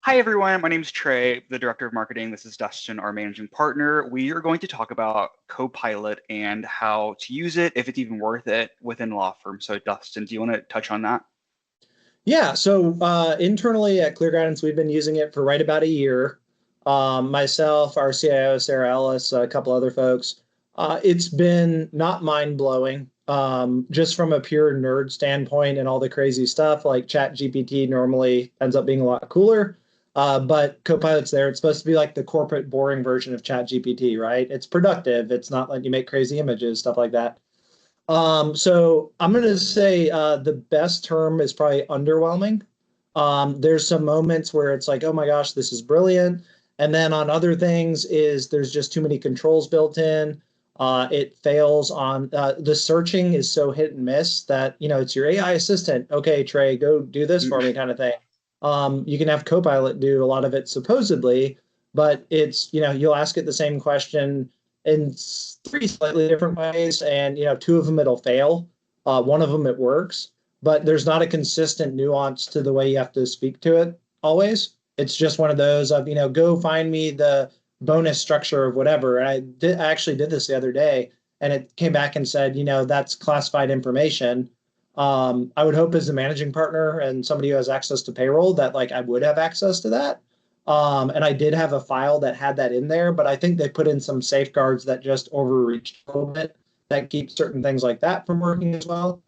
Hi, everyone. My name is Trey, the Director of Marketing. This is Dustin, our Managing Partner. We are going to talk about Copilot and how to use it, if it's even worth it within a law firm. So, Dustin, do you want to touch on that? Yeah, so internally at Clear Guidance, we've been using it for right about a year. Myself, our CIO, Sarah Ellis, a couple other folks. It's been not mind-blowing, just from a pure nerd standpoint and all the crazy stuff. Like ChatGPT normally ends up being a lot cooler, but Copilot's there. It's supposed to be like the corporate boring version of ChatGPT, right? It's productive. It's not like you make crazy images, stuff like that. So I'm going to say the best term is probably underwhelming. There's some moments where it's like, oh my gosh, this is brilliant. And then on other things is there's just too many controls built in. It fails on the searching is so hit and miss that, it's your AI assistant. Okay, Trey, go do this for me kind of thing. You can have Copilot do a lot of it supposedly, but you'll ask it the same question in three slightly different ways, and two of them it'll fail. One of them it works, but there's not a consistent nuance to the way you have to speak to it always. It's just one of those of go find me the bonus structure of whatever. And I actually did this the other day, and it came back and said, that's classified information. I would hope as a managing partner and somebody who has access to payroll that like I would have access to that. And I did have a file that had that in there, but I think they put in some safeguards that just overreached a little bit that keep certain things like that from working as well.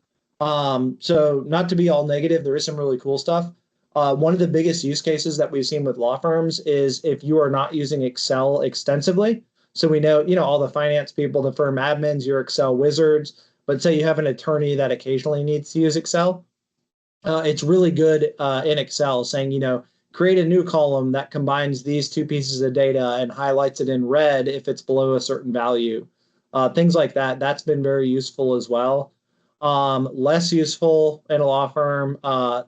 So not to be all negative, there is some really cool stuff. One of the biggest use cases that we've seen with law firms is if you are not using Excel extensively. So we know, all the finance people, the firm admins, your Excel wizards, but say you have an attorney that occasionally needs to use Excel. It's really good in Excel saying, create a new column that combines these two pieces of data and highlights it in red if it's below a certain value. Things like that. That's been very useful as well. Less useful in a law firm.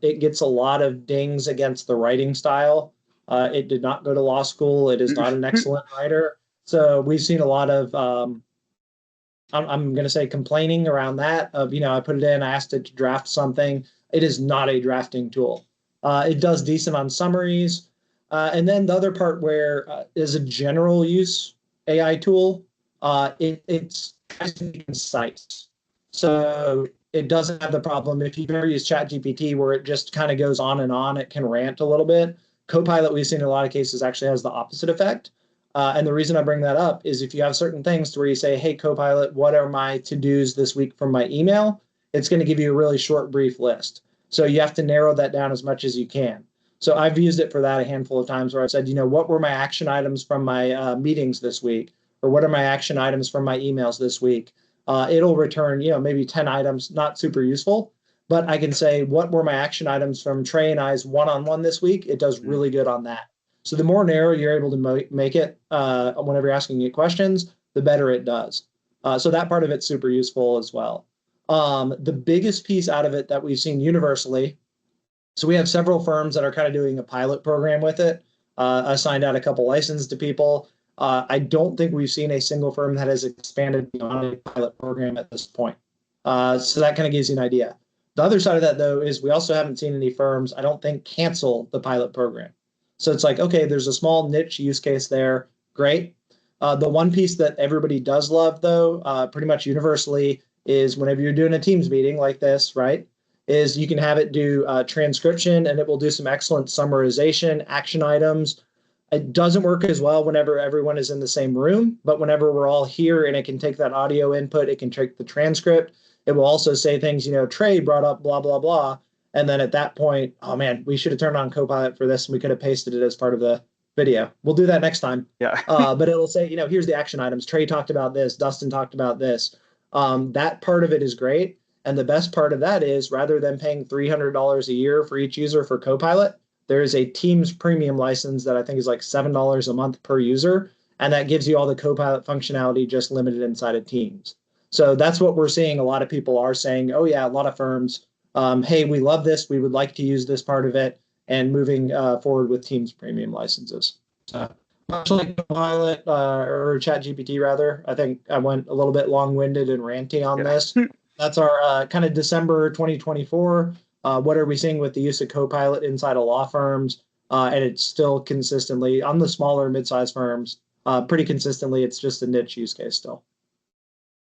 It gets a lot of dings against the writing style. It did not go to law school. It is not an excellent writer. So we've seen a lot of, I'm going to say complaining around that of, I put it in, I asked it to draft something. It is not a drafting tool. It does decent on summaries. And then the other part where is a general use AI tool, it's concise. So it doesn't have the problem. If you've ever used ChatGPT where it just kind of goes on and on, it can rant a little bit. Copilot, we've seen in a lot of cases, actually has the opposite effect. And the reason I bring that up is if you have certain things to where you say, hey, Copilot, what are my to-dos this week from my email? It's going to give you a really short, brief list. So you have to narrow that down as much as you can. So I've used it for that a handful of times where I've said, what were my action items from my meetings this week? Or what are my action items from my emails this week? It'll return, maybe 10 items, not super useful, but I can say, what were my action items from Trey and I's one-on-one this week? It does really good on that. So the more narrow you're able to make it whenever you're asking it questions, the better it does. So that part of it's super useful as well. The biggest piece out of it that we've seen universally, so we have several firms that are kind of doing a pilot program with it. I signed out a couple licenses to people. I don't think we've seen a single firm that has expanded beyond a pilot program at this point. So that kind of gives you an idea. The other side of that, though, is we also haven't seen any firms, I don't think, cancel the pilot program. So it's like, okay, there's a small niche use case there. Great. The one piece that everybody does love, though, pretty much universally, is whenever you're doing a Teams meeting like this, right, is you can have it do transcription and it will do some excellent summarization, action items. It doesn't work as well whenever everyone is in the same room, but whenever we're all here and it can take that audio input, it can take the transcript. It will also say things, Trey brought up blah, blah, blah. And then at that point, oh man, we should have turned on Copilot for this and we could have pasted it as part of the video. We'll do that next time. Yeah. But it'll say, here's the action items. Trey talked about this. Dustin talked about this. That part of it is great. And the best part of that is rather than paying $300 a year for each user for Copilot, there is a Teams premium license that I think is like $7 a month per user. And that gives you all the Copilot functionality just limited inside of Teams. So that's what we're seeing. A lot of people are saying, oh yeah, a lot of firms, hey, we love this. We would like to use this part of it and moving forward with Teams premium licenses. So much like Copilot or ChatGPT rather, I think I went a little bit long-winded and ranty on this. That's our kind of December 2024. What are we seeing with the use of Copilot inside of law firms? and it's still consistently on the smaller mid-sized firms, pretty consistently, it's just a niche use case still.